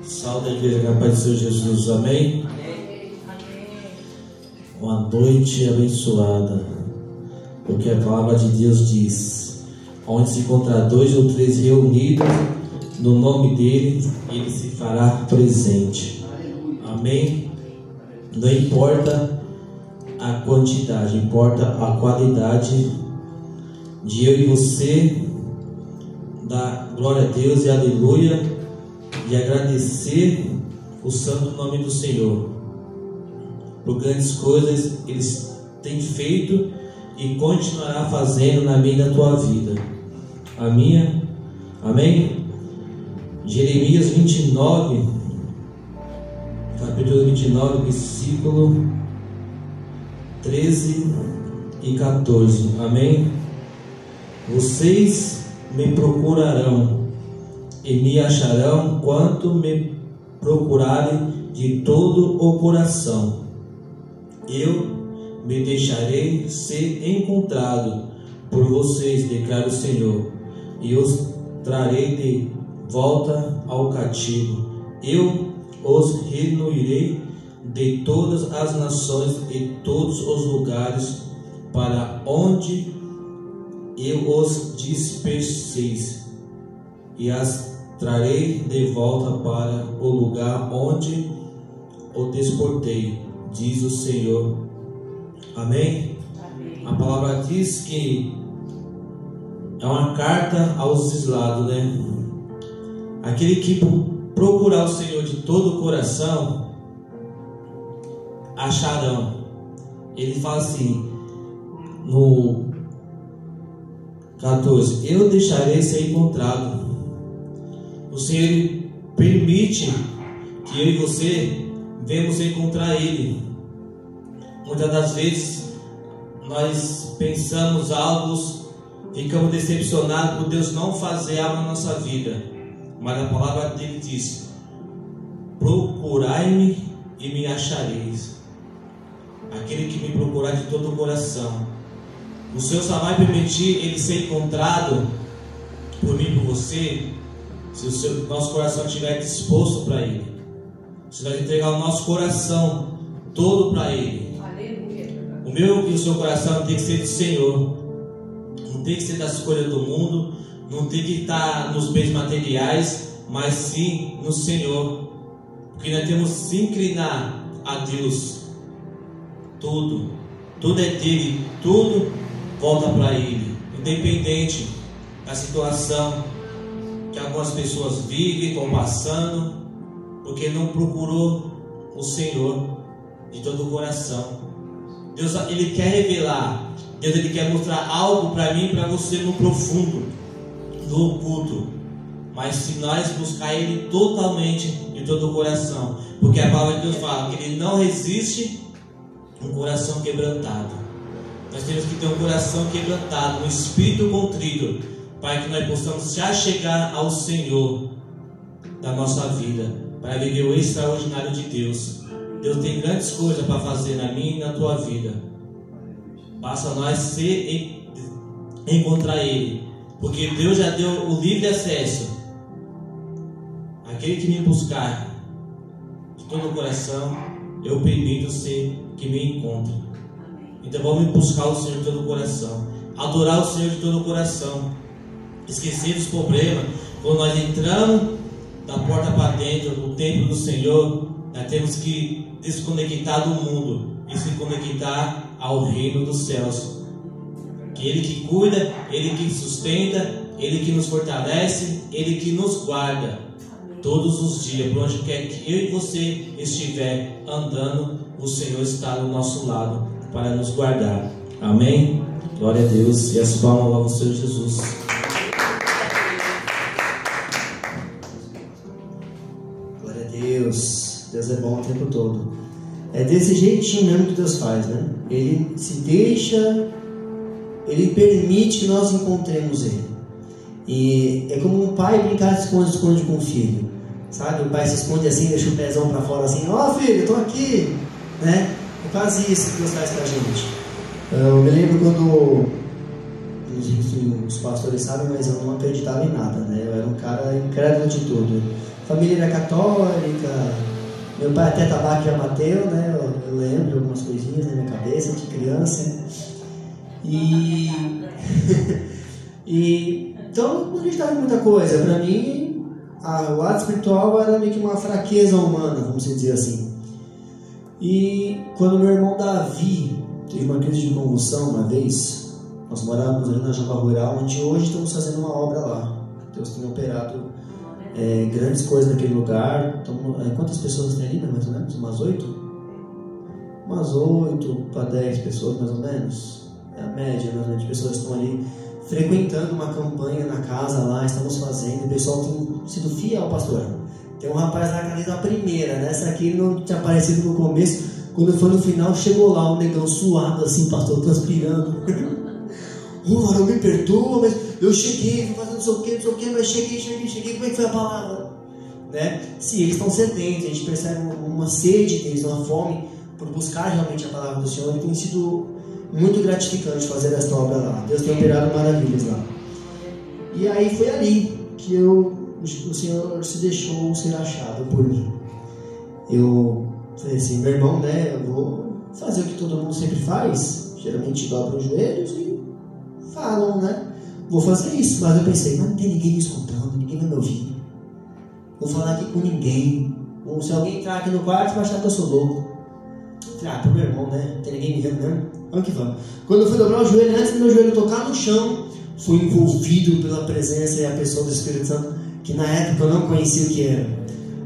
Salve a igreja com a paz do Senhor Jesus, amém? Uma noite abençoada, porque a palavra de Deus diz: onde se encontrar 2 ou 3 reunidos no nome dele, ele se fará presente, amém? Não importa a quantidade, importa a qualidade de eu e você dar glória a Deus e aleluia, e agradecer o santo nome do Senhor por grandes coisas eles têm feito e continuará fazendo na minha e na tua vida. A minha, amém? Jeremias 29, capítulo 29, versículo 13 e 14, amém? Vocês me procurarão e me acharão quanto me procurarem de todo o coração. Eu me deixarei ser encontrado por vocês, declara o Senhor, e os trarei de volta ao cativo. Eu os reunirei de todas as nações e todos os lugares para onde eu os dispersei, e as trarei de volta para o lugar onde o desportei, diz o Senhor. Amém? Amém. A palavra diz que é uma carta aos exilados, né? Aquele que procurar o Senhor de todo o coração acharão. Ele fala assim no 14: eu deixarei ser encontrado. O Senhor permite que eu e você venhamos encontrar Ele. Muitas das vezes nós pensamos algo, ficamos decepcionados por Deus não fazer algo na nossa vida, mas a palavra dele diz: procurai-me e me achareis. Aquele que me procurar de todo o coração. O Senhor só vai permitir ele ser encontrado por mim e por você se o nosso coração estiver disposto para Ele. Se nós entregar o nosso coração todo para Ele. Aleluia. O meu e o seu coração tem que ser do Senhor. Não tem que ser das coisas do mundo. Não tem que estar nos bens materiais, mas sim no Senhor. Porque nós temos que se inclinar a Deus. Tudo é dele. Tudo volta para Ele. Independente da situação que algumas pessoas vivem, estão passando, porque não procurou o Senhor de todo o coração. Deus, Ele quer revelar. Deus, Ele quer mostrar algo para mim e para você no profundo, no oculto. Mas se nós buscar Ele totalmente de todo o coração, porque a palavra de Deus fala que Ele não resiste um coração quebrantado. Nós temos que ter um coração quebrantado, um espírito contrito, para que nós possamos se achegar ao Senhor da nossa vida, para viver o extraordinário de Deus. Deus tem grandes coisas para fazer na minha e na tua vida. Basta nós encontrar Ele, porque Deus já deu o livre acesso. Aquele que me buscar de todo o coração, eu permito ser que me encontre. Então vamos buscar o Senhor de todo o coração, adorar o Senhor de todo o coração. Esquecer dos problemas. Quando nós entramos da porta para dentro do templo do Senhor, nós temos que desconectar do mundo e se conectar ao reino dos céus. Que Ele que cuida, Ele que sustenta, Ele que nos fortalece, Ele que nos guarda todos os dias. Por onde quer que eu e você estiver andando, o Senhor está do nosso lado para nos guardar. Amém? Glória a Deus. E as palmas ao Senhor Jesus. Deus é bom o tempo todo. É desse jeitinho mesmo que Deus faz, né? Ele se deixa, Ele permite que nós encontremos Ele. E é como um pai brincar de esconde-esconde com o filho, sabe? O pai se esconde assim, deixa o pezão para fora assim: ó, filho, eu tô aqui, né? É quase isso que Deus faz pra gente. Eu me lembro quando os pastores sabem, mas eu não acreditava em nada, né? Eu era um cara incrédulo de tudo. A família era católica, meu pai até tabaco já bateu, né? Eu lembro algumas coisinhas na minha cabeça de criança. Então não acreditava em muita coisa. Para mim, o lado espiritual era meio que uma fraqueza humana, vamos dizer assim. E quando meu irmão Davi teve uma crise de convulsão uma vez, nós morávamos ali na Java Rural, onde hoje estamos fazendo uma obra lá. Deus tem operado grandes coisas naquele lugar. Então, quantas pessoas tem ali, né, mais ou menos? Umas 8? Umas 8 para 10 pessoas, mais ou menos. É a média, né, de pessoas que estão ali frequentando uma campanha na casa lá, estamos fazendo. O pessoal tem sido fiel, pastor. Tem um rapaz lá que desde a primeira, né? Essa aqui não tinha aparecido no começo. Quando foi no final, chegou lá um negão suado assim, pastor, transpirando. Varão, me perdoa, mas eu cheguei, fazendo não sei o que, mas cheguei, como é que foi a palavra? Né? Sim, eles estão sedentos, a gente percebe uma sede deles, uma fome por buscar realmente a palavra do Senhor, e tem sido muito gratificante fazer esta obra lá. Deus tem operado maravilhas lá. E aí foi ali que o Senhor se deixou ser achado por mim. Eu falei assim, meu irmão, né, eu vou fazer o que todo mundo sempre faz, geralmente dobra os joelhos e falam, né? Vou fazer isso, mas eu pensei, mas não tem ninguém me escutando, ninguém vai me ouvir. Vou falar aqui com ninguém. Ou se alguém entrar aqui no quarto, vai achar que eu sou louco. Falei, pro meu irmão, né? Não tem ninguém me vendo mesmo? Vamos que vamos. Quando eu fui dobrar o joelho, antes do meu joelho tocar no chão, fui envolvido pela presença e a pessoa do Espírito Santo, que na época eu não conhecia o que era.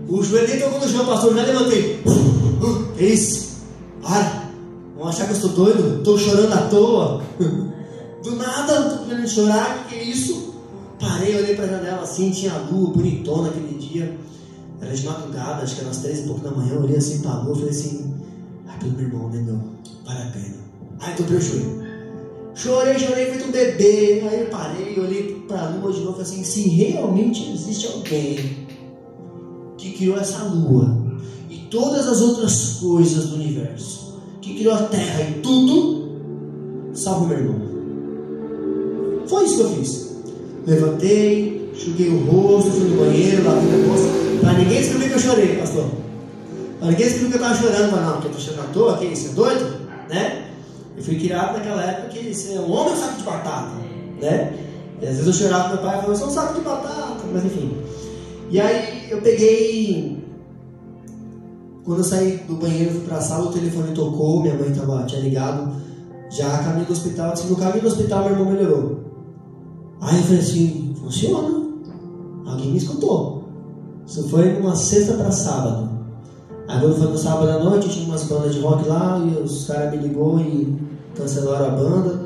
O joelho nem tocou no chão, pastor, já levantei. Que isso? Para! Vão achar que eu estou doido? Estou chorando à toa. Do nada, eu estou querendo chorar, que é isso? Parei, olhei para a janela assim, tinha a lua bonitona aquele dia. Era de madrugada, acho que era umas 3 e pouco da manhã. Eu olhei assim para a lua, falei assim, pelo meu irmão, né, meu? Vale a pena. Aí dobrei o joelho. Chorei, feito um bebê. Aí eu parei, olhei para a lua de novo e falei assim, se realmente existe alguém que criou essa lua e todas as outras coisas do universo, que criou a terra e tudo, salve meu irmão. Foi isso que eu fiz. Levantei, enxuguei o rosto, fui no banheiro, lavei a bolsa. Pra ninguém descobrir que eu chorei, pastor. Pra ninguém descobrir que eu estava chorando, mas não, porque eu estou chorando à toa, que isso é doido, né? Eu fui criado naquela época que você é um homem ou um saco de batata, né? E às vezes eu chorava com meu pai e falava, eu sou um saco de batata, mas enfim. E aí eu peguei, quando eu saí do banheiro, fui pra sala, o telefone tocou, minha mãe tinha ligado, já a caminho do hospital, disse que no caminho do hospital meu irmão melhorou. Aí eu falei assim, funciona, alguém me escutou. Isso foi numa sexta para sábado. Aí quando foi no sábado à noite, tinha umas bandas de rock lá, e os caras me ligou e cancelaram a banda,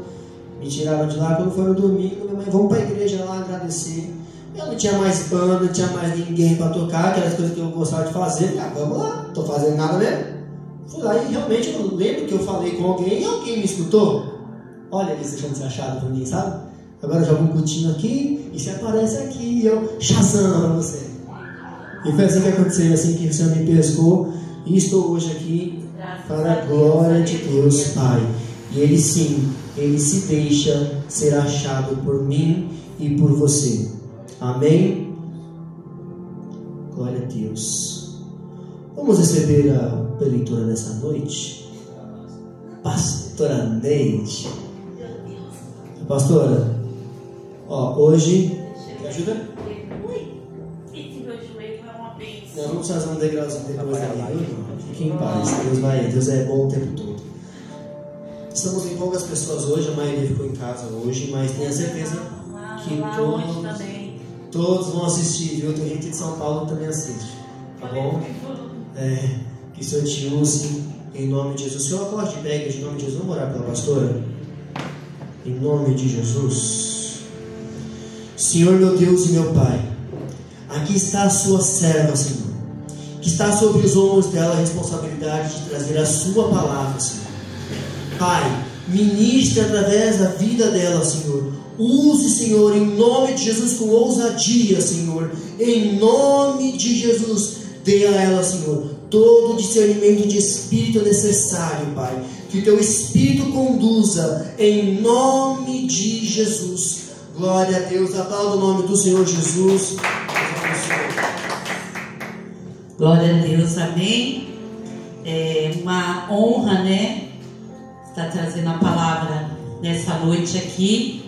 me tiraram de lá. Quando foi no domingo, minha mãe, vamos pra igreja lá agradecer. Eu não tinha mais banda, não tinha mais ninguém para tocar, aquelas coisas que eu gostava de fazer. Vamos lá, não tô fazendo nada mesmo. Fui lá e realmente eu lembro que eu falei com alguém e alguém me escutou. Olha eles deixando ser achado pra mim, sabe? Agora eu jogo um cutinho aqui e você aparece aqui e eu Shazam pra você. E foi assim que aconteceu, assim que o Senhor me pescou e estou hoje aqui para a glória de Deus Pai. E Ele sim, Ele se deixa ser achado por mim e por você. Amém? Glória a Deus. Vamos receber a leitura dessa noite. Pastora Neide. Pastora, hoje... Me ajuda? Nós vamos fazer um degrauzinho depois ali. Fique em paz. Deus é bom o tempo todo. Estamos em poucas pessoas hoje, a maioria ficou em casa hoje, mas tenha certeza que todos vão assistir, viu? Tem gente de São Paulo que também assiste, tá bom? Que o Senhor te use em nome de Jesus. O Senhor acorde de pé, em nome de Jesus. Vamos orar pela pastora? Em nome de Jesus. Senhor meu Deus e meu Pai, aqui está a sua serva, Senhor, que está sobre os ombros dela a responsabilidade de trazer a sua palavra, Senhor. Pai, ministre através da vida dela, Senhor. Use, Senhor, em nome de Jesus, com ousadia, Senhor. Em nome de Jesus, dê a ela, Senhor, todo o discernimento de espírito necessário, Pai. Que o teu Espírito conduza em nome de Jesus. Glória a Deus, aplauda o nome do Senhor Jesus. Glória a Deus, amém. É uma honra, né, estar trazendo a palavra nessa noite aqui.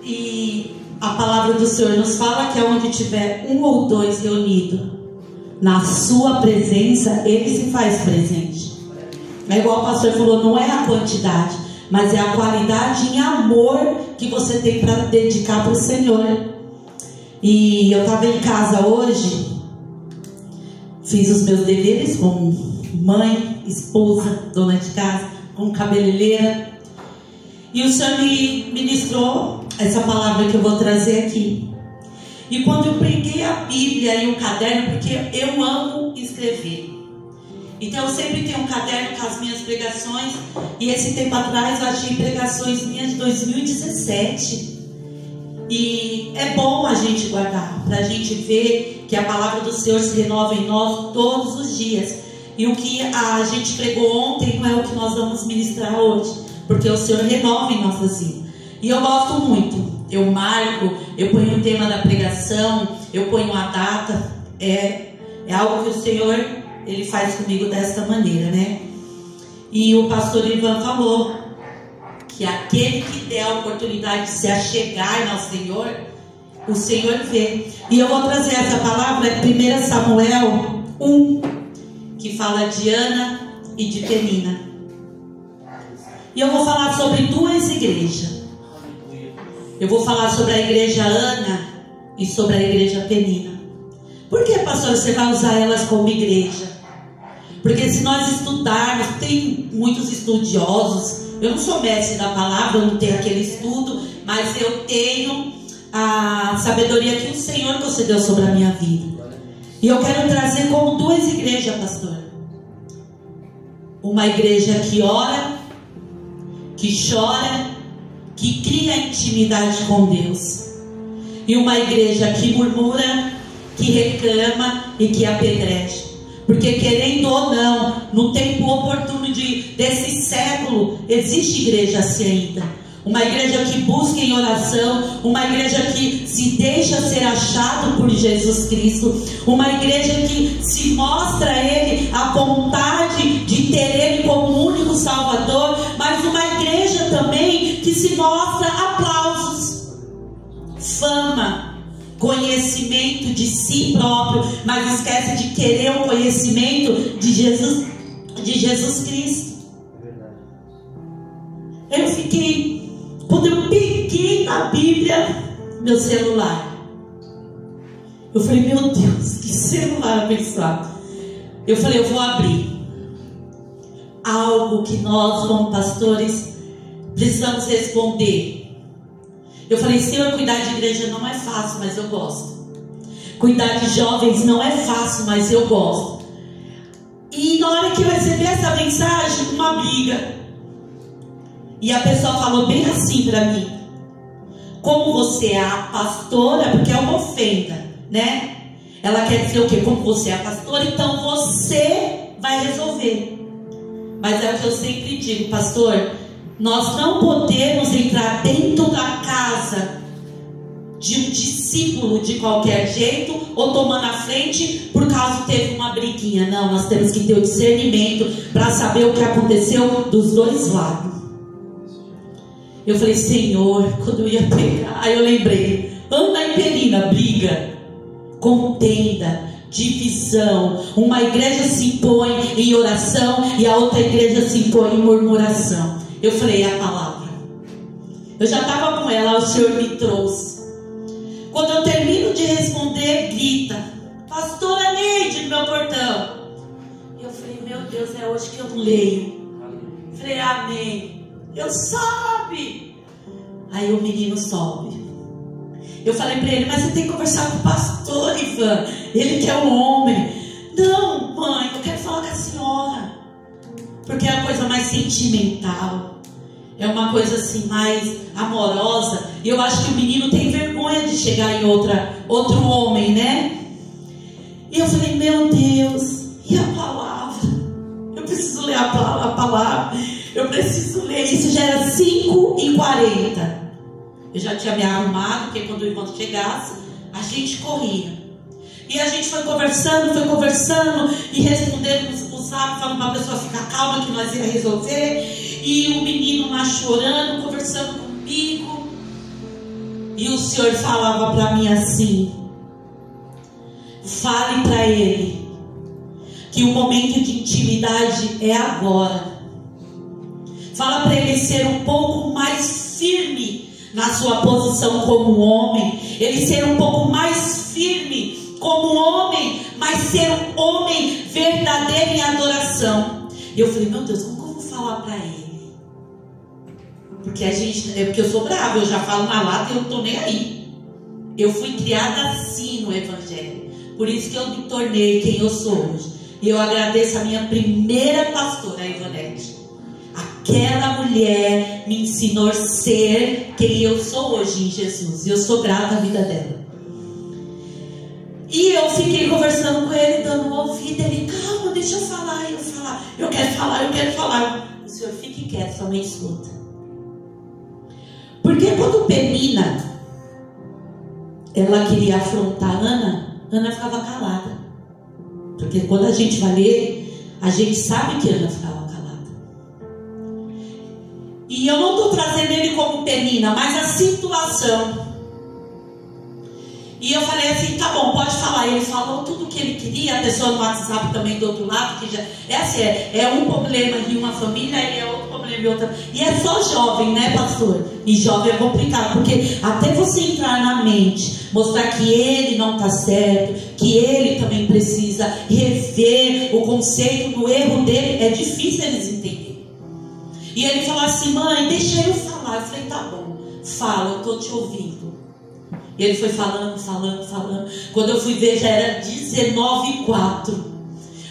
E a palavra do Senhor nos fala que aonde tiver um ou dois reunidos na sua presença, Ele se faz presente. É igual o pastor falou, não é a quantidade, mas é a qualidade em amor que você tem para dedicar para o Senhor. E eu estava em casa hoje, fiz os meus deveres como mãe, esposa, dona de casa, como cabeleireira. E o Senhor me ministrou essa palavra que eu vou trazer aqui. E quando eu peguei a Bíblia e um caderno, porque eu amo escrever, então eu sempre tenho um caderno com as minhas pregações. E esse tempo atrás eu achei pregações minhas de 2017. E é bom a gente guardar, para a gente ver que a palavra do Senhor se renova em nós todos os dias. E o que a gente pregou ontem não é o que nós vamos ministrar hoje, porque o Senhor renova em nossas vidas. E eu gosto muito, eu marco, eu ponho o tema da pregação, eu ponho a data. É algo que o Senhor, Ele faz comigo desta maneira, né? E o pastor Ivan falou que aquele que der a oportunidade de se achegar ao Senhor, o Senhor vê. E eu vou trazer essa palavra, 1 Samuel 1, que fala de Ana e de Penina. E eu vou falar sobre duas igrejas. Eu vou falar sobre a igreja Ana e sobre a igreja Penina. Por que, pastor, você vai usar elas como igreja? Porque se nós estudarmos, tem muitos estudiosos. Eu não sou mestre da palavra, eu não tenho aquele estudo, mas eu tenho a sabedoria que o Senhor concedeu sobre a minha vida. E eu quero trazer como duas igrejas, pastor. Uma igreja que ora, que chora, que cria intimidade com Deus. E uma igreja que murmura, que reclama e que apedreja. Porque querendo ou não, no tempo oportuno desse século, existe igreja assim ainda. Uma igreja que busca em oração, uma igreja que se deixa ser achado por Jesus Cristo, uma igreja que se mostra a Ele a vontade de ter Ele como único Salvador, mas uma igreja também que se mostra aplausos, fama, conhecimento de si próprio, mas esquece de querer o conhecimento de Jesus Cristo. Eu fiquei, quando eu peguei na Bíblia, meu celular, eu falei, meu Deus, que celular abençoado. Eu falei, eu vou abrir algo que nós como pastores precisamos responder. Eu falei, Senhor, cuidar de igreja não é fácil, mas eu gosto. Cuidar de jovens não é fácil, mas eu gosto. E na hora que eu recebi essa mensagem, uma briga. E a pessoa falou bem assim para mim: como você é a pastora, porque é uma ofenda, né? Ela quer dizer o quê? Como você é a pastora, então você vai resolver. Mas é o que eu sempre digo, pastor, nós não podemos entrar dentro da casa de um discípulo de qualquer jeito, ou tomando a frente por causa que teve uma briguinha. Não, nós temos que ter o discernimento para saber o que aconteceu dos dois lados. Eu falei, Senhor, quando eu ia pegar, aí eu lembrei, Ana e Penina, briga, contenda, divisão. Uma igreja se impõe em oração e a outra igreja se impõe em murmuração. Eu falei, é a palavra. Eu já estava com ela, o Senhor me trouxe. Quando eu termino de responder, grita, pastora Neide, no meu portão. Eu falei, meu Deus, é hoje que eu não leio. Eu falei, amém. Eu sobe. Aí o menino sobe. Eu falei para ele, mas você tem que conversar com o pastor Ivan, ele que é um homem. Não, mãe, eu quero falar com a senhora, porque é uma coisa mais sentimental, é uma coisa assim mais amorosa. E eu acho que o menino tem vergonha de chegar em outro homem, né? E eu falei, meu Deus, e a palavra? Eu preciso ler a palavra. Eu preciso ler. Isso já era 5h40. Eu já tinha me arrumado, porque quando o irmão chegasse, a gente corria. E a gente foi conversando, e respondendo o zap, falando para a pessoa ficar calma, que nós ia resolver. E o menino lá chorando, conversando comigo. E o Senhor falava para mim assim: fale para ele que o momento de intimidade é agora. Fala para ele ser um pouco mais firme na sua posição como homem. Ele ser um pouco mais firme como homem, mas ser um homem verdadeiro em adoração. E eu falei, meu Deus, como que eu vou falar para ele? Porque porque eu sou brava, eu já falo na lata e eu não estou nem aí. Eu fui criada assim no Evangelho. Por isso que eu me tornei quem eu sou hoje. E eu agradeço a minha primeira pastora, a Ivonete. Aquela mulher me ensinou a ser quem eu sou hoje em Jesus. E eu sou grata à vida dela. E eu fiquei conversando com ele, dando um ouvido. Ele, calma, deixa eu falar. Eu quero falar. O Senhor, fique quieto, só me escuta. Porque quando Penina, ela queria afrontar Ana ficava calada. Porque quando a gente vai ler, a gente sabe que Ana ficava calada. E eu não estou trazendo ele como Penina, mas a situação. E eu falei assim, tá bom, pode falar. Ele falou tudo o que ele queria. A pessoa no WhatsApp também do outro lado, que já é um problema em uma família e é outro problema em outra. E é só jovem, né, pastor? E jovem é complicado, porque até você entrar na mente, mostrar que ele não está certo, que ele também precisa rever o conceito do erro dele, é difícil eles entenderem. E ele falou assim, mãe, deixa eu falar. Eu falei, tá bom, fala, eu estou te ouvindo. E ele foi falando. Quando eu fui ver, já era 19h04.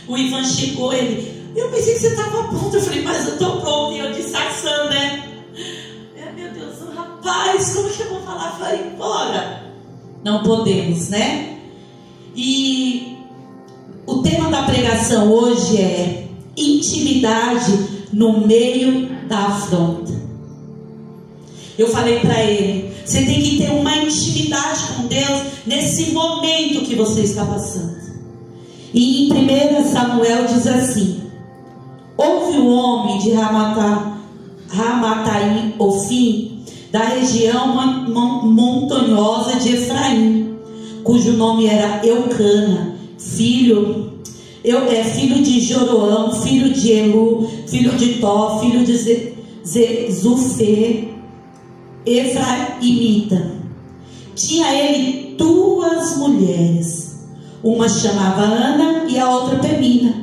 O Ivan chegou, eu pensei que você estava pronto. Eu falei, mas eu estou pronto. E eu disfarçando, né? Meu Deus, rapaz, como que eu vou falar? Vai embora. Não podemos, né? E o tema da pregação hoje é intimidade no meio da afronta. Eu falei para ele, você tem que ter uma intimidade com Deus nesse momento que você está passando. E em 1 Samuel diz assim: houve um homem de Ramataim, Ofim, da região montanhosa de Efraim, cujo nome era Eucana, filho de Joroão, filho de Elu, filho de Tó, filho de Zufê, Efraimita. Tinha ele 2 mulheres, uma chamava Ana e a outra Penina.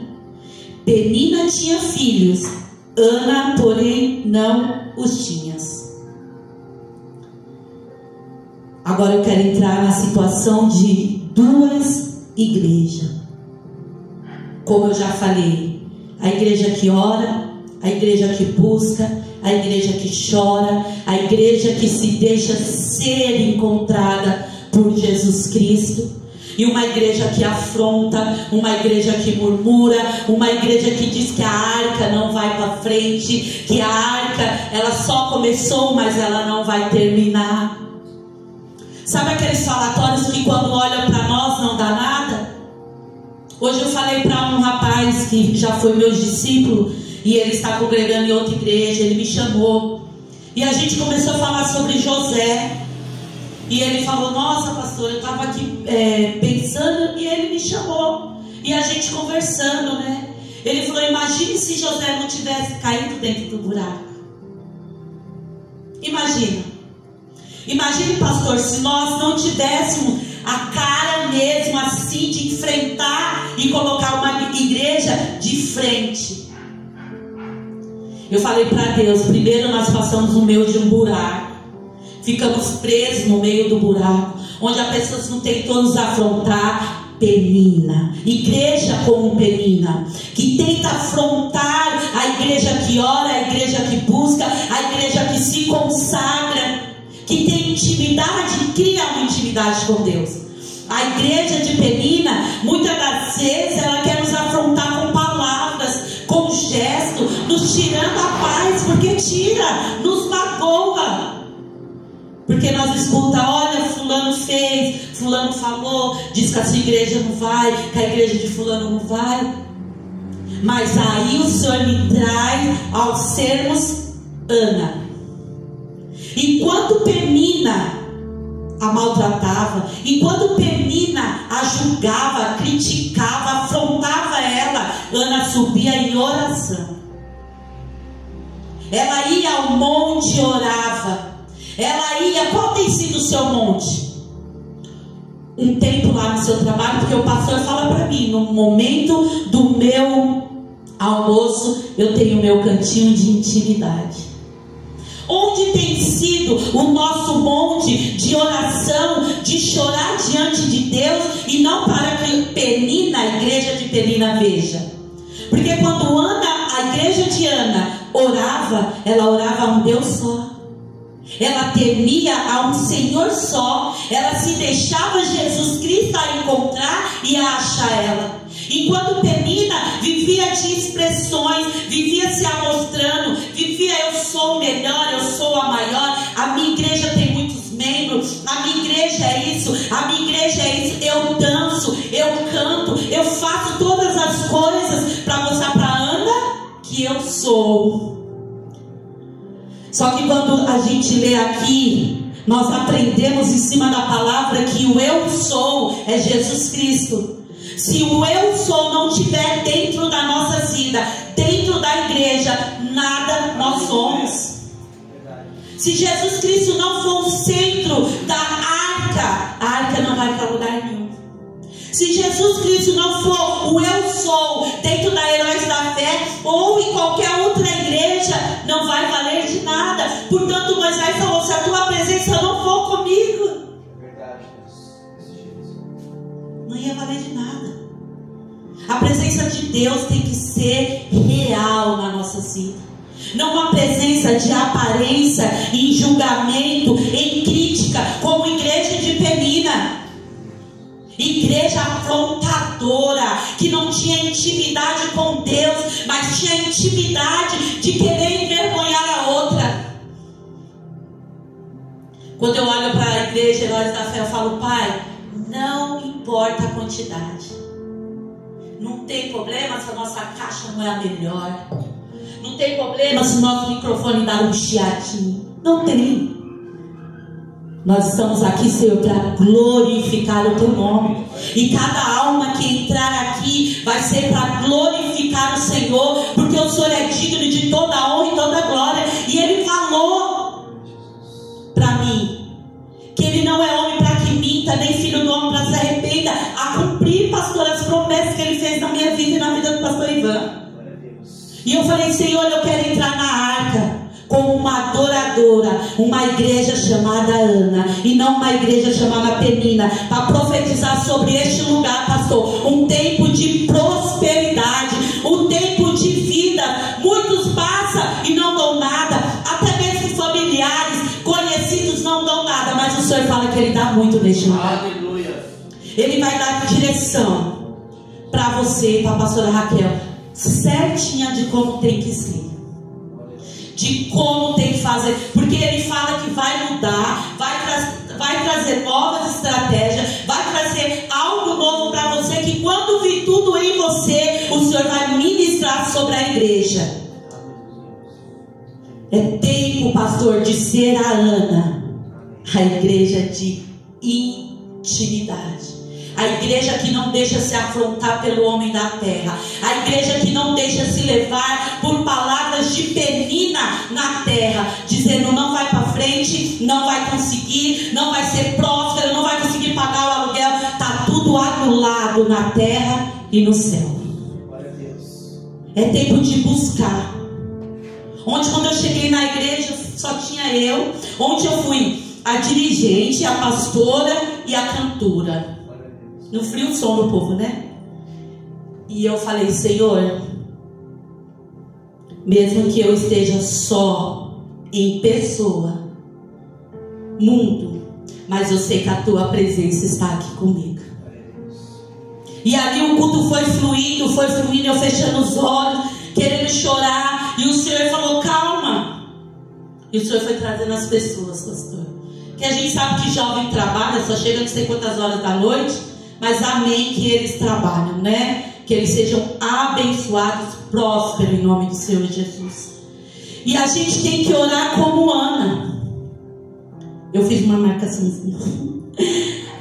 Penina tinha filhos, Ana, porém, não os tinha. Agora eu quero entrar na situação de 2 igrejas. Como eu já falei, a igreja que ora, a igreja que busca, a igreja que chora, a igreja que se deixa ser encontrada por Jesus Cristo, e uma igreja que afronta, uma igreja que murmura, uma igreja que diz que a arca não vai para frente, que a arca ela só começou, mas ela não vai terminar. Sabe aqueles falatórios que quando olham para nós não dá nada? Hoje eu falei para um rapaz que já foi meu discípulo, e ele está congregando em outra igreja. Ele me chamou e a gente começou a falar sobre José. E ele falou, nossa pastor, eu estava aqui pensando, e ele me chamou, e a gente conversando, né? Ele falou, imagine se José não tivesse caído dentro do buraco. Imagine, pastor, se nós não tivéssemos a cara mesmo assim de enfrentar e colocar uma igreja de frente. Eu falei para Deus, primeiro nós passamos no meio de um buraco, ficamos presos no meio do buraco, onde as pessoas não tentam nos afrontar. Penina, igreja como Penina, que tenta afrontar a igreja que ora, a igreja que busca, a igreja que se consagra, que tem intimidade, cria uma intimidade com Deus. A igreja de Penina, muitas das vezes, ela quer nos afrontar com palavras, com gestos, nos tirando a paz, porque tira, nos magoa. Porque nós escutamos, olha, fulano fez, fulano falou, diz que a sua igreja não vai, que a igreja de fulano não vai. Mas aí o Senhor me traz ao sermos Ana. Enquanto Penina a maltratava, enquanto Penina a julgava, a criticava, afrontava ela, Ana subia em oração. Ela ia ao monte e orava. Ela ia, qual tem sido o seu monte? Um tempo lá no seu trabalho, porque o pastor fala para mim, no momento do meu almoço, eu tenho meu cantinho de intimidade. Onde tem sido o nosso monte de oração, de chorar diante de Deus, e não para que Penina, a igreja de Penina, veja. Porque quando Ana, a igreja de Ana, orava, ela orava a um Deus só. Ela temia a um Senhor só. Ela se deixava Jesus Cristo a encontrar e a achar ela. Enquanto Penina vivia de expressões, vivia se amostrando, vivia, eu sou o melhor, eu sou a maior, a minha igreja tem muitos membros, a minha igreja é isso, a minha igreja é isso, eu danço, eu canto, eu faço todas as coisas para mostrar para Ana que eu sou. Só que quando a gente lê aqui, nós aprendemos em cima da palavra que o eu sou é Jesus Cristo. Se o eu sou não estiver dentro da nossa vida, dentro da igreja, nada nós somos. Se Jesus Cristo não for o centro da arca, a arca não vai para lugar nenhum. Se Jesus Cristo não for o eu sou dentro da Heróis da Fé ou em qualquer outra igreja, não vai valer de nada. Portanto, Moisés falou, se a tua presença não for comigo, não ia valer de nada. A presença de Deus tem que ser real na nossa vida. Não uma presença de aparência, em julgamento, em crítica, como igreja de Penina. Igreja afrontadora, que não tinha intimidade com Deus, mas tinha intimidade de querer envergonhar a outra. Quando eu olho para a igreja Heróis da Fé, eu falo, Pai, não importa a quantidade. Não tem problema se a nossa caixa não é a melhor. Não tem problema se o nosso microfone dá um chiadinho. Não tem. Nós estamos aqui, Senhor, para glorificar o Teu nome. E cada alma que entrar aqui vai ser para glorificar o Senhor, porque o Senhor é digno de toda a honra e toda a glória. E Ele falou para mim que Ele não é homem para que minta, nem filho do homem para se arrependa, a cumprir, pastor, as promessas que Ele fez na minha vida e na vida do pastor Ivan. E eu falei, Senhor, eu quero entrar na arca como uma adoradora, uma igreja chamada Ana, e não uma igreja chamada Penina, para profetizar sobre este lugar, pastor, um tempo de prosperidade, um tempo de vida. Muitos passam e não dão nada, até mesmo familiares, conhecidos não dão nada, mas o Senhor fala que Ele dá muito neste lugar. Aleluia. Ele vai dar direção para você, para a pastora Raquel, certinha de como tem que ser, de como tem que fazer, porque Ele fala que vai mudar, vai trazer novas estratégias, vai trazer algo novo para você, que quando vir tudo em você, o Senhor vai ministrar sobre a igreja. É tempo, pastor, de ser a Ana, a igreja de intimidade. A igreja que não deixa se afrontar pelo homem da terra. A igreja que não deixa se levar por palavras de Penina na terra, dizendo não vai para frente, não vai conseguir, não vai ser próspero, não vai conseguir pagar o aluguel. Está tudo anulado na terra e no céu. É tempo de buscar. Onde quando eu cheguei na igreja só tinha eu. Onde eu fui a dirigente, a pastora e a cantora. No frio som do povo, né? E eu falei, Senhor, mesmo que eu esteja só em pessoa, mundo, mas eu sei que a Tua presença está aqui comigo. E ali o culto foi fluindo, eu fechando os olhos, querendo chorar. E o Senhor falou, calma. E o Senhor foi trazendo as pessoas, pastor. Que a gente sabe que jovem trabalha, só chega não sei quantas horas da noite. Mas amém que eles trabalham, né? Que eles sejam abençoados, prósperos em nome do Senhor Jesus. E a gente tem que orar como Ana. Eu fiz uma marcação assim.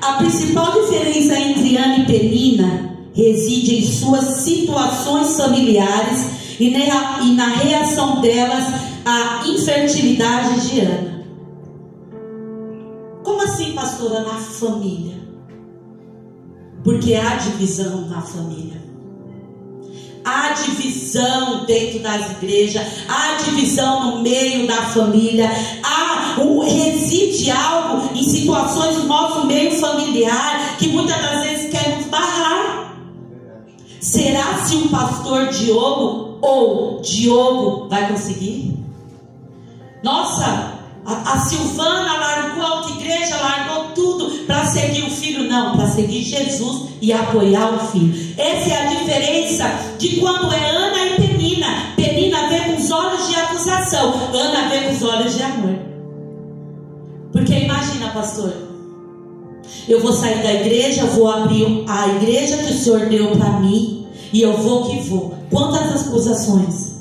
A principal diferença entre Ana e Penina reside em suas situações familiares e na reação delas à infertilidade de Ana. Como assim, pastora? Na família. Porque há divisão na família. Há divisão dentro das igrejas, há divisão no meio da família, reside algo em situações do nosso meio familiar que muitas das vezes quer nos barrar. Será se o pastor Diogo ou Diogo vai conseguir? Nossa, a Silvana largou a outra igreja, largou tudo para seguir o filho. Não, para seguir Jesus e apoiar o filho. Essa é a diferença de quando é Ana e Penina. Penina vê com os olhos de acusação, Ana vê com os olhos de amor. Porque imagina, pastor, eu vou sair da igreja, vou abrir a igreja que o Senhor deu para mim, e eu vou que vou. Quantas acusações?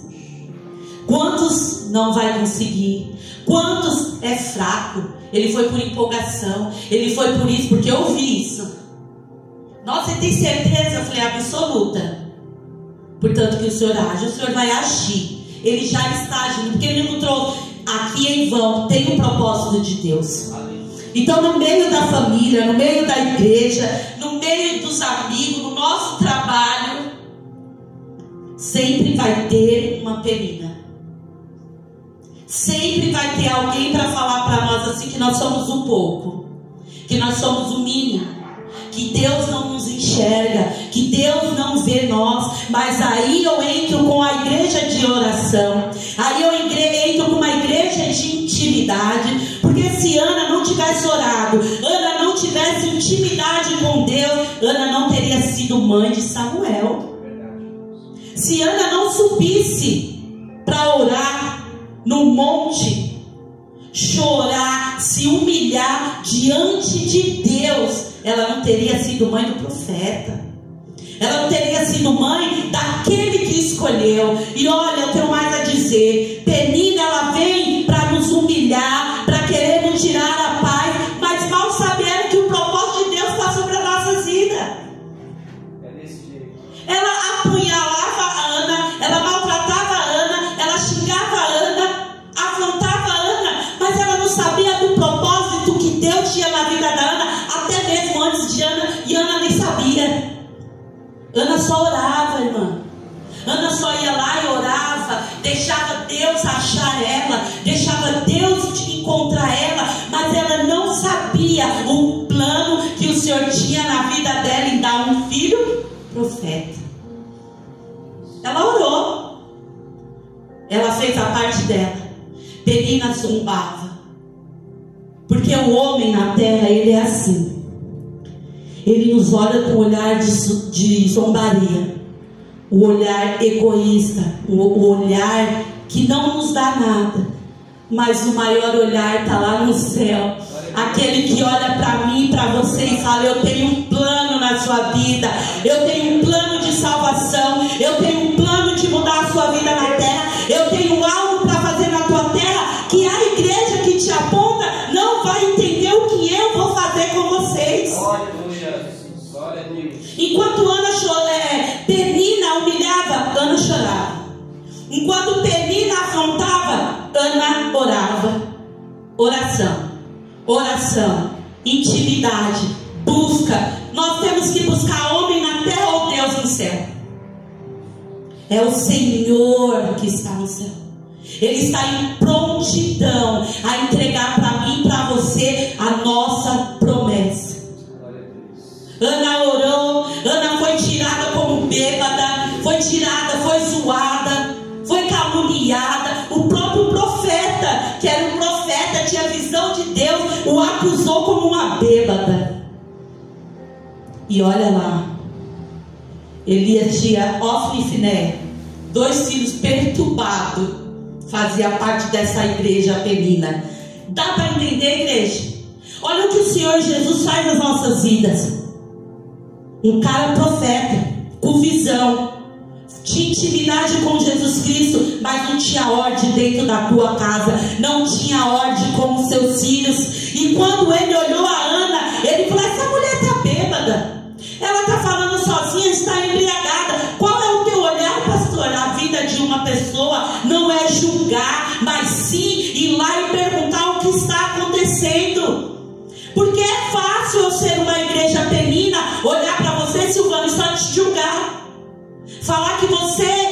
Quantos não vai conseguir? Quantos é fraco? Ele foi por empolgação, ele foi por isso, porque eu ouvi isso. Nossa, você tem certeza? Eu falei, absoluta. Portanto que o Senhor age, o Senhor vai agir. Ele já está agindo, porque ele não trouxe aqui em vão, tem um propósito de Deus. Então no meio da família, no meio da igreja, no meio dos amigos, no nosso trabalho, sempre vai ter uma Penina. Sempre vai ter alguém para falar para nós assim que nós somos um pouco, que nós somos o mínimo, que Deus não nos enxerga, que Deus não vê nós. Mas aí eu entro com a igreja de oração, aí eu entro com uma igreja de intimidade. Porque se Ana não tivesse orado, Ana não tivesse intimidade com Deus, Ana não teria sido mãe de Samuel. Se Ana não subisse para orar no monte, chorar, se humilhar diante de Deus, ela não teria sido mãe do profeta. Ela não teria sido mãe daquele que escolheu. E olha, eu tenho mais a dizer. Penina, ela vem para nos humilhar, para querer nos tirar a paz, mas mal sabendo que o propósito de Deus está sobre as nossas vidas. É desse jeito. Ela apunhalava a Ana, ela maltratava a Ana, ela xingava a Ana, afrontava a Ana, mas ela não sabia do propósito que Deus tinha na vida da Ana, até mesmo antes de Ana, e Ana nem sabia. Ana só orava, irmã. Ana só ia lá e orava, deixava Deus achar ela, deixava Deus encontrar ela, mas ela não sabia o plano que o Senhor tinha na vida dela em dar um filho profeta. Ela orou, ela fez a parte dela. Penina zombava, porque o homem na terra, ele é assim. Ele nos olha com um olhar de zombaria, o olhar egoísta, o olhar que não nos dá nada, mas o maior olhar está lá no céu. Aquele que olha para mim e para você e fala: eu tenho um plano na sua vida, eu tenho um plano de salvação, eu tenho um plano de mudar a sua vida na terra, eu tenho algo para fazer na tua terra, que a igreja que te aponta não vai entender o que eu vou fazer com vocês. Enquanto Penina humilhava, Ana chorava. Enquanto Penina afrontava, Ana orava. Oração, intimidade, busca. Nós temos que buscar homem na terra ou Deus no céu. É o Senhor que está no céu. Ele está em prontidão a entregar para mim e para você a nossa promessa. Ana orou, Ana foi tirada como bêbada, foi tirada, foi zoada, foi caluniada. O próprio profeta, que era um profeta, tinha visão de Deus, o acusou como uma bêbada. E olha lá, Elias tinha Ofni e Finéias, 2 filhos perturbados, fazia parte dessa igreja penina. Dá para entender, igreja? Olha o que o Senhor Jesus faz nas nossas vidas. Um cara profeta, com visão, tinha intimidade com Jesus Cristo, mas não tinha ordem dentro da tua casa, não tinha ordem com os seus filhos. E quando ele olhou a Ana, ele falou: essa mulher está bêbada, ela está falando sozinha, está embriagada. Qual é o teu olhar, pastor? A vida de uma pessoa não é julgar, mas sim ir lá e perguntar o que está acontecendo. Porque é fácil eu ser uma igreja penina, olhar para você, Silvano, e só te julgar, falar que você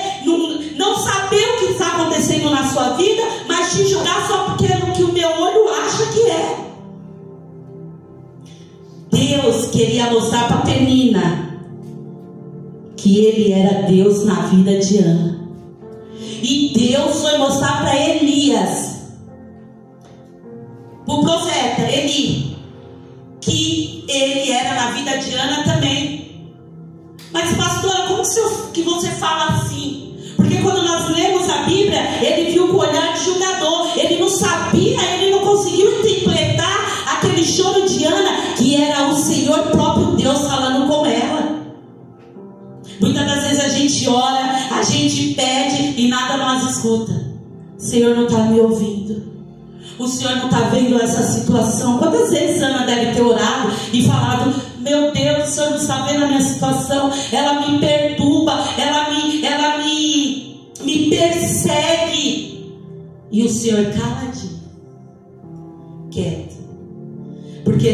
não sabe o que está acontecendo na sua vida, mas te julgar só porque é o que o meu olho acha que é. Deus queria mostrar para Penina que Ele era Deus na vida de Ana. E Deus foi mostrar para Elias, o profeta Eli, que ele era na vida de Ana também. Mas pastora, como que você fala assim? Porque quando nós lemos a Bíblia, ele viu com o olhar de julgador. Ele não sabia, ele não conseguiu interpretar aquele choro de Ana, que era o Senhor próprio Deus falando com ela. Muitas das vezes a gente ora, a gente pede e nada nós escuta. O Senhor não está me ouvindo. O Senhor não está vendo essa situação. Quantas vezes Ana deve ter orado e falado: meu Deus, o Senhor não está vendo a minha situação, ela me perturba, ela me persegue. E o Senhor caladinho, quieto. Porque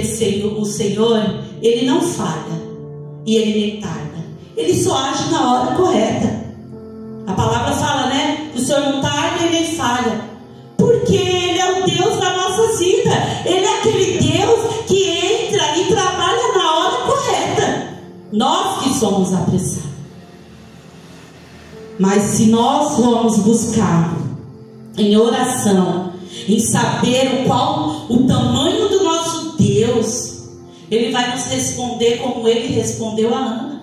o Senhor, Ele não falha e Ele nem tarda. Ele só age na hora correta. A palavra fala, né? O Senhor não tarda e nem falha. Porque Ele é o Deus da nossa vida. Ele é aquele Deus que entra e trabalha na hora correta. Nós que somos apressados. Mas se nós formos buscar em oração, em saber o tamanho do nosso Deus, Ele vai nos responder como Ele respondeu a Ana.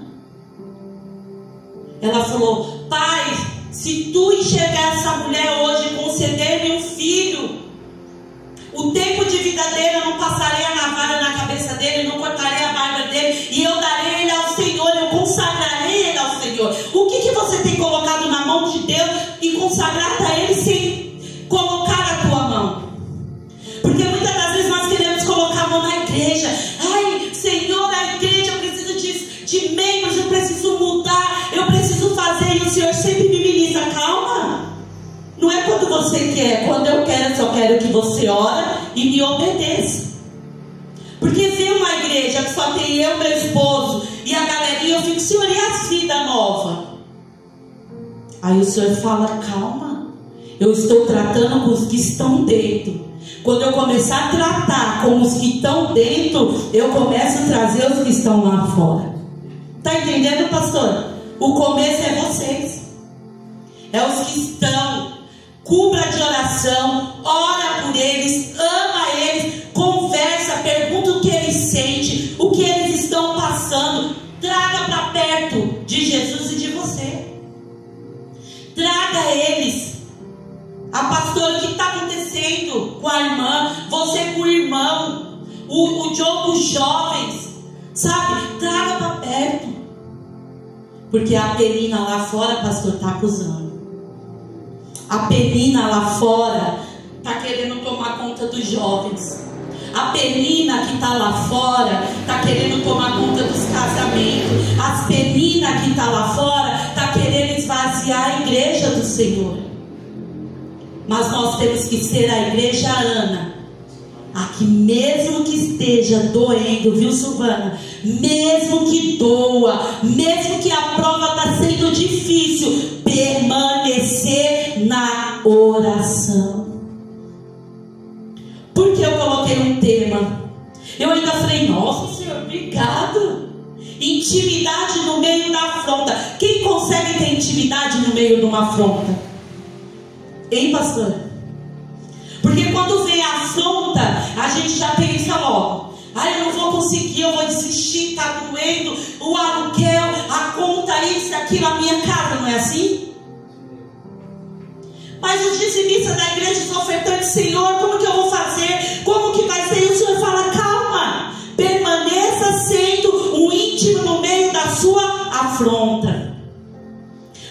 Ela falou: Pai, se tu enxergar essa mulher hoje, conceder-me um filho, o tempo de vida dele eu não passarei a navalha na cabeça dele, não cortarei a barba dele, e eu darei ele ao Senhor, eu consagrarei ele ao Senhor. O que você tem colocado na mão de Deus e consagrado a Ele sem colocar a tua mão? Porque muitas das vezes nós queremos colocar a mão na igreja. Ai, Senhor, a igreja, eu preciso de membros, eu preciso mudar, eu preciso fazer, e o Senhor sempre me ministra. Calma, não é quando você quer, quando eu quero, eu só quero que você ora e me obedeça. Porque vem uma igreja que só tem eu, meu esposo e a galerinha, eu fico: Senhor, e as vidas novas? Aí o Senhor fala: calma, eu estou tratando com os que estão dentro. Quando eu começar a tratar com os que estão dentro, eu começo a trazer os que estão lá fora. Está entendendo, pastor? O começo é vocês, é os que estão. Cubra de oração, ora por eles, ama eles, conversa, pergunta o que eles sentem, o que eles estão passando. Traga para perto de Jesus e de você. Traga eles. A pastora, o que está acontecendo com a irmã? Você com o irmão, o João com os jovens, sabe? Traga para perto. Porque a Penina lá fora, pastor, está acusando. A Penina lá fora está querendo tomar conta dos jovens. A Penina que está lá fora está querendo tomar conta dos casamentos. As Penina que está lá fora está querendo esvaziar a igreja do Senhor. Mas nós temos que ser a igreja Ana, a que mesmo que esteja doendo, viu, Silvana? Mesmo que doa, mesmo que a prova está sendo difícil, permanecer na oração. Porque eu coloquei um tema, eu ainda falei: nossa, Senhor, obrigado. Intimidade no meio da afronta. Quem consegue ter intimidade no meio de uma afronta? Hein, pastor? Porque quando vem a afronta, a gente já pensa logo: ai, eu não vou conseguir, eu vou desistir, está doendo, o aluguel, a conta aí aquilo, a minha casa não é assim? Mas os dizimistas da igreja, os ofertantes, Senhor, como que eu vou fazer? Como que vai ser? E o Senhor fala, calma, permaneça sendo um íntimo no meio da sua afronta.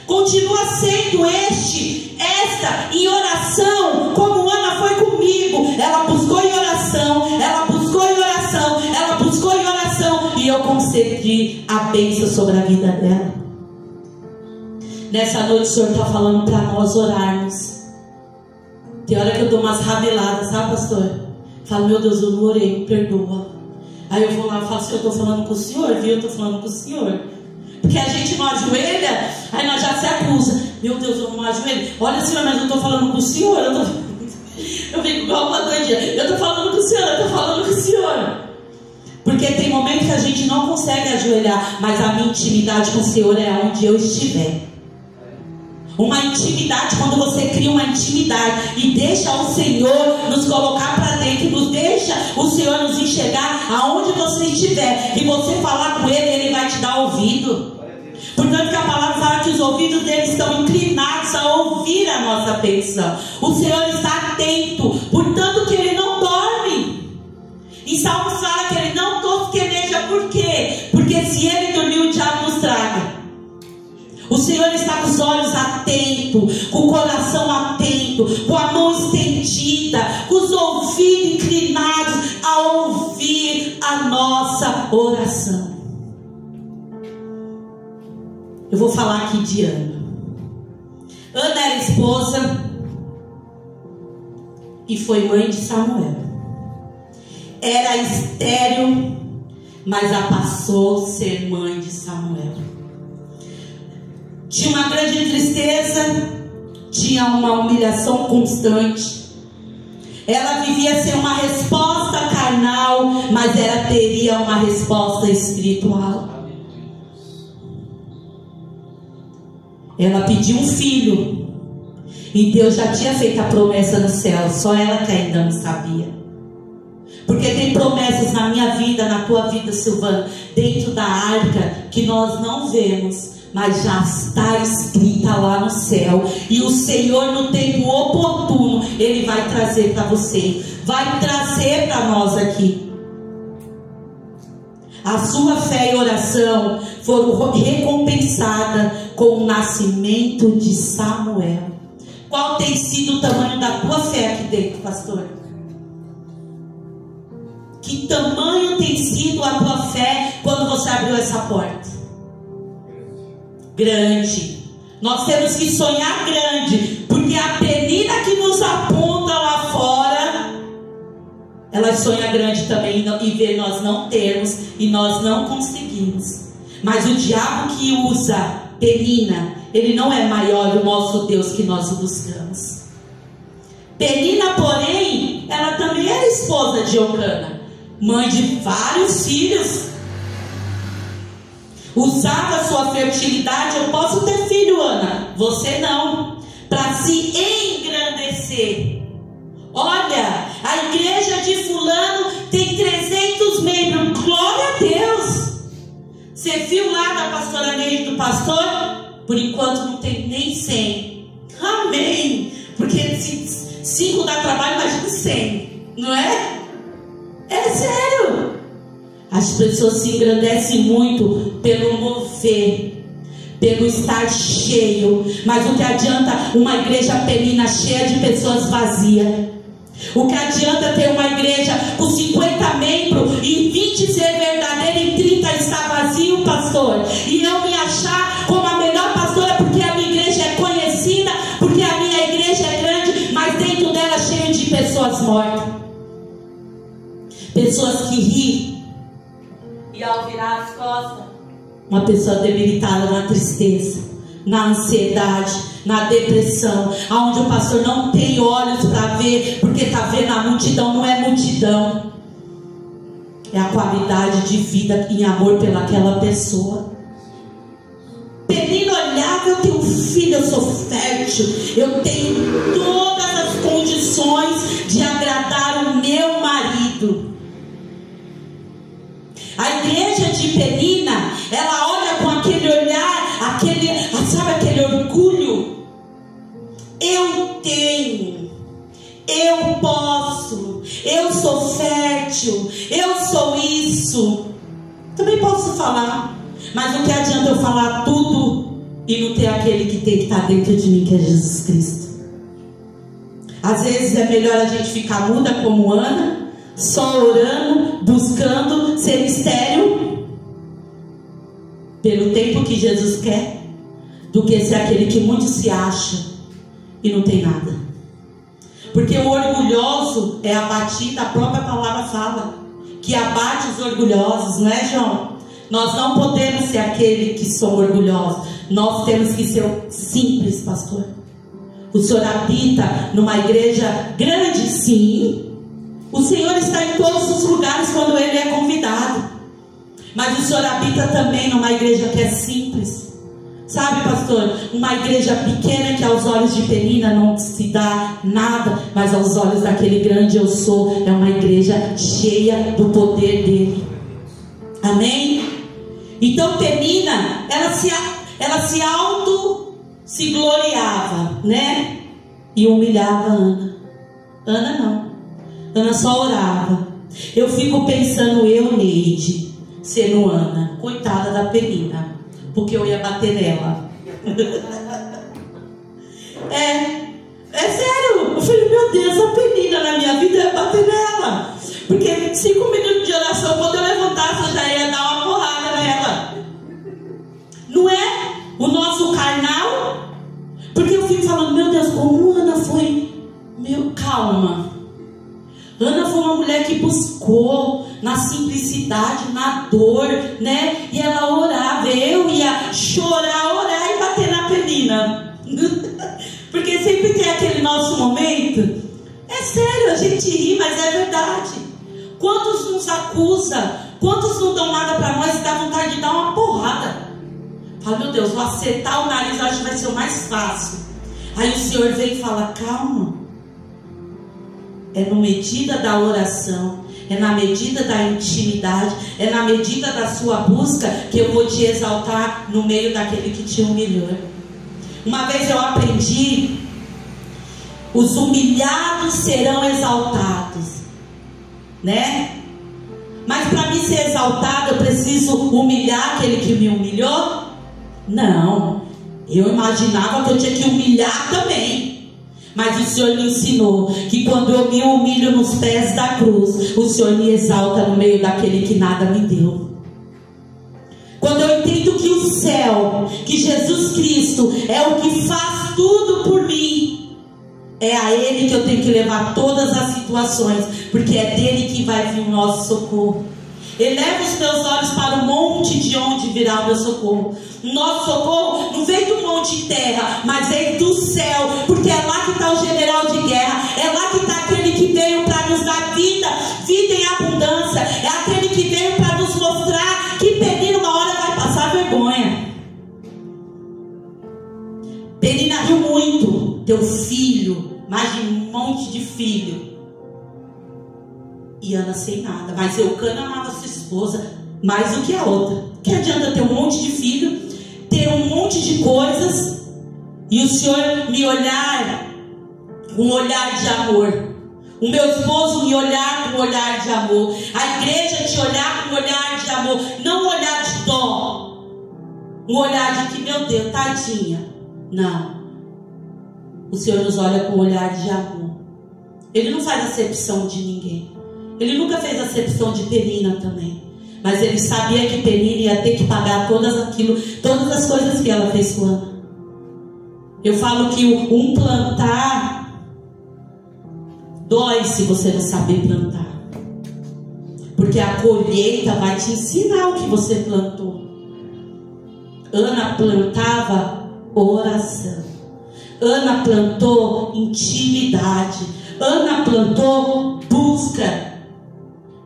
Continua sendo esta em oração, como Ana foi comigo. Ela buscou em oração, ela buscou em oração, ela buscou em oração, e eu concedi a bênção sobre a vida dela. Nessa noite o Senhor está falando para nós orarmos. Tem hora que eu dou umas rabeladas, sabe, pastor? Falo, meu Deus, eu não orei, me perdoa. Aí eu vou lá e falo, Senhor, eu estou falando com o Senhor, viu? Eu estou falando com o Senhor. Porque a gente não ajoelha, aí nós já se acusa. Meu Deus, eu não ajoelho. Olha, Senhor, mas eu estou falando com o Senhor. Eu fico igual uma doidinha. Eu estou falando com o Senhor, eu estou falando com o Senhor. Porque tem momentos que a gente não consegue ajoelhar, mas a minha intimidade com o Senhor é onde eu estiver. Uma intimidade, quando você cria uma intimidade e deixa o Senhor nos colocar para dentro, nos deixa o Senhor nos enxergar aonde você estiver, e você falar com Ele, Ele vai te dar ouvido. Portanto que a palavra fala que os ouvidos dele estão inclinados a ouvir a nossa petição. O Senhor está atento, portanto que Ele não dorme. Em Salmos fala que Ele não tosqueneja. Por quê? Porque se Ele dormir, o diabo nos traga. O Senhor está com os olhos atentos, com o coração atento, com a mão estendida, com os ouvidos inclinados a ouvir a nossa oração. Eu vou falar aqui de Ana. Ana era esposa e foi mãe de Samuel. Era estéril, mas a passou a ser mãe de Samuel. Tinha uma grande tristeza, tinha uma humilhação constante. Ela vivia sem uma resposta carnal, mas ela teria uma resposta espiritual. Ela pediu um filho, e Deus já tinha feito a promessa no céu, só ela que ainda não sabia. Porque tem promessas na minha vida, na tua vida, Silvana, dentro da arca, que nós não vemos, mas já está escrita lá no céu. E o Senhor, no tempo oportuno, Ele vai trazer para você, vai trazer para nós aqui. A sua fé e oração foram recompensadas com o nascimento de Samuel. Qual tem sido o tamanho da tua fé aqui dentro, pastor? Que tamanho tem sido a tua fé quando você abriu essa porta? Grande. Nós temos que sonhar grande, porque a Penina que nos aponta lá fora, ela sonha grande também e vê nós não termos e nós não conseguimos. Mas o diabo que usa Penina, ele não é maior do nosso Deus que nós buscamos. Penina, porém, ela também era esposa de Eucana, mãe de vários filhos. Usava sua fertilidade. Eu posso ter filho, Ana, você não, para se engrandecer. Olha, a igreja de fulano tem 300 membros. Glória a Deus. Você viu lá da pastora Neide, do pastor? Por enquanto não tem nem 100. Amém. Porque se 5 dá trabalho, imagina 100. Não é? É sério. As pessoas se engrandecem muito pelo mover, pelo estar cheio. Mas o que adianta uma igreja Penina cheia de pessoas vazias? O que adianta ter uma igreja com 50 membros e 20 ser verdadeiro e 30 estar vazio, pastor? E eu me achar como a melhor pastora porque a minha igreja é conhecida, porque a minha igreja é grande, mas dentro dela cheio de pessoas mortas, pessoas que riem e ao virar as costas, uma pessoa debilitada na tristeza, na ansiedade, na depressão, aonde o pastor não tem olhos para ver, porque está vendo a multidão. Não é multidão, é a qualidade de vida em amor pelaquela pessoa. Penina olhava, eu tenho um filho, eu sou fértil, eu tenho todas as condições de agradar o meu marido. A igreja de Penina, ela olha com aquele olhar, Mas o que adianta eu falar tudo e não ter aquele que tem que estar dentro de mim, que é Jesus Cristo? Às vezes é melhor a gente ficar muda como Ana, só orando, buscando ser estéril pelo tempo que Jesus quer, do que ser aquele que muito se acha e não tem nada. Porque o orgulhoso é abatido, a própria palavra fala que abate os orgulhosos, não é, João? Nós não podemos ser aquele que são orgulhosos, nós temos que ser simples, pastor. O Senhor habita numa igreja grande, sim. O Senhor está em todos os lugares quando Ele é convidado. Mas o Senhor habita também numa igreja que é simples. Sabe, pastor? Uma igreja pequena que aos olhos de Penina não se dá nada, mas aos olhos daquele grande eu sou, é uma igreja cheia do poder dele. Amém? Então Penina, ela se gloriava, né? E humilhava Ana. Ana não. Ana só orava. Eu fico pensando, Neide, sendo Ana, coitada da Penina, porque eu ia bater nela. É sério. Eu falei, meu Deus, a Penina na minha vida, eu ia bater nela. Porque 5 minutos de oração, quando eu levantasse, eu já ia dar uma porrada nela. Não é o nosso carnal? Porque eu fico falando, meu Deus, como Ana foi... calma. Ana foi uma mulher que buscou na simplicidade, na dor, né? E ela orava, eu ia chorar, orar e bater na Penina. Porque sempre tem aquele nosso momento. É sério, a gente ri, mas é verdade. Quantos nos acusam? Quantos não dão nada pra nós e dá vontade de dar uma porrada? Fala, meu Deus, vou acertar o nariz, acho que vai ser o mais fácil. Aí o Senhor vem e fala, calma. É na medida da oração, é na medida da intimidade, é na medida da sua busca que eu vou te exaltar no meio daquele que te humilhou. Uma vez eu aprendi, os humilhados serão exaltados, né? Mas para mim ser exaltado, eu preciso humilhar aquele que me humilhou? Não, eu imaginava que eu tinha que humilhar também. Mas o Senhor me ensinou que quando eu me humilho nos pés da cruz, o Senhor me exalta no meio daquele que nada me deu. Quando eu entendo que o céu, que Jesus Cristo é o que faz tudo por mim, é a Ele que eu tenho que levar todas as situações, porque é dele que vai vir o nosso socorro. Eleva os teus olhos para o monte de onde virá o meu socorro. O nosso socorro não vem do monte de terra, mas vem do céu, porque é lá que está o general de guerra, é lá que está aquele que veio para nos dar vida, vida em abundância, é aquele que veio para nos mostrar que Penina uma hora vai passar vergonha. Penina riu muito, teu filho, mais de um monte de filho. E Ana sem nada, mas Eucana amava sua esposa mais do que a outra. Que adianta ter um monte de filho, ter um monte de coisas e o Senhor me olhar com um olhar de amor, o meu esposo me olhar com um olhar de amor, a igreja te olhar com um olhar de amor, não um olhar de dó, um olhar de que, meu Deus, tadinha. Não, o Senhor nos olha com um olhar de amor. Ele não faz acepção de ninguém. Ele nunca fez acepção de Penina também. Mas ele sabia que Penina ia ter que pagar todas as coisas que ela fez com Ana. Eu falo que um plantar dói se você não saber plantar. Porque a colheita vai te ensinar o que você plantou. Ana plantava oração. Ana plantou intimidade. Ana plantou busca.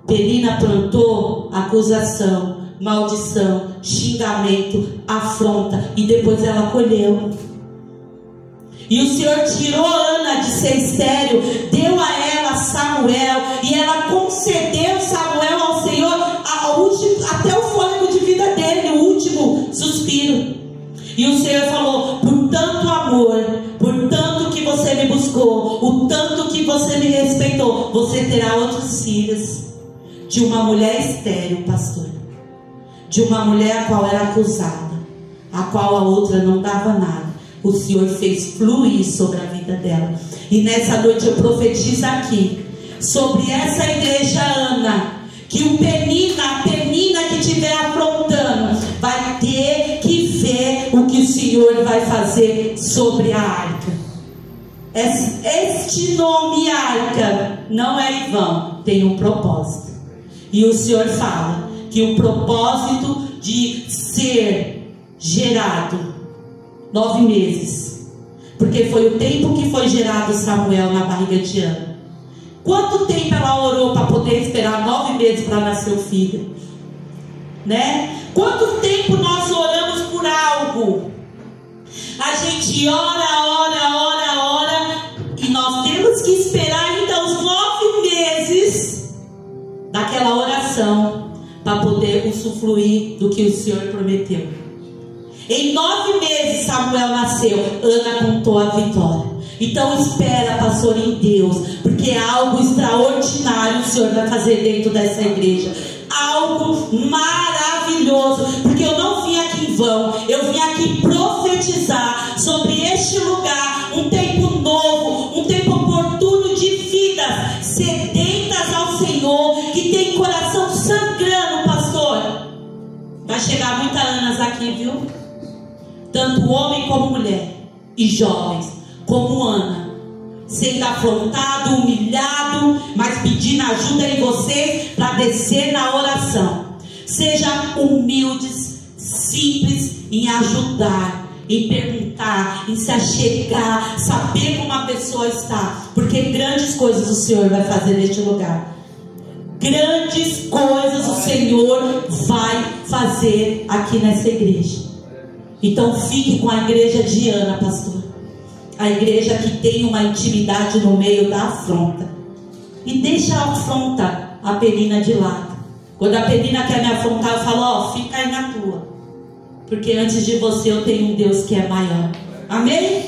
Penina plantou acusação, maldição, xingamento, afronta, e depois ela colheu. E o Senhor tirou Ana de ser estéril, deu a ela Samuel, e ela concedeu Samuel ao Senhor até o fôlego de vida dele, o último suspiro. E o Senhor falou, por tanto amor, por tanto que você me buscou, o tanto que você me respeitou, você terá outros filhos. De uma mulher estéril, pastor. de uma mulher a qual era acusada, a qual a outra não dava nada. O Senhor fez fluir sobre a vida dela. E nessa noite eu profetizo aqui sobre essa igreja, Ana, que a penina que estiver afrontando vai ter que ver o que o Senhor vai fazer sobre a arca. Este nome arca não é em vão, tem um propósito. E o Senhor fala que o propósito de ser gerado 9 meses, porque foi o tempo que foi gerado Samuel na barriga de Ana. Quanto tempo ela orou para poder esperar 9 meses para nascer o filho? Né? Quanto tempo nós oramos por algo? A gente ora, e nós temos que esperar ainda os 9 meses daquela oração para poder usufruir do que o Senhor prometeu. Em 9 meses Samuel nasceu, Ana contou a vitória. Então espera, pastor, em Deus, porque algo extraordinário o Senhor vai fazer dentro dessa igreja. Algo maravilhoso, porque eu não vim aqui em vão, eu vim aqui profetizar sobre este lugar, um tempo novo, um tempo oportuno de vidas sedentas ao Senhor, que tem coração sangrando, pastor. Vai chegar muitas Anas aqui, viu? Tanto homem como mulher, e jovens, como Ana, sendo afrontado, humilhado, mas pedindo ajuda em vocês para descer na oração. Seja humildes, simples em ajudar, em perguntar, em se achegar, saber como a pessoa está, porque grandes coisas o Senhor vai fazer neste lugar. Grandes coisas o Senhor vai fazer aqui nessa igreja. Então fique com a igreja de Ana, pastor. A igreja que tem uma intimidade no meio da afronta. E deixa a afronta, a penina de lado. Quando a penina quer me afrontar, eu falo, fica aí na tua. Porque antes de você eu tenho um Deus que é maior. Amém?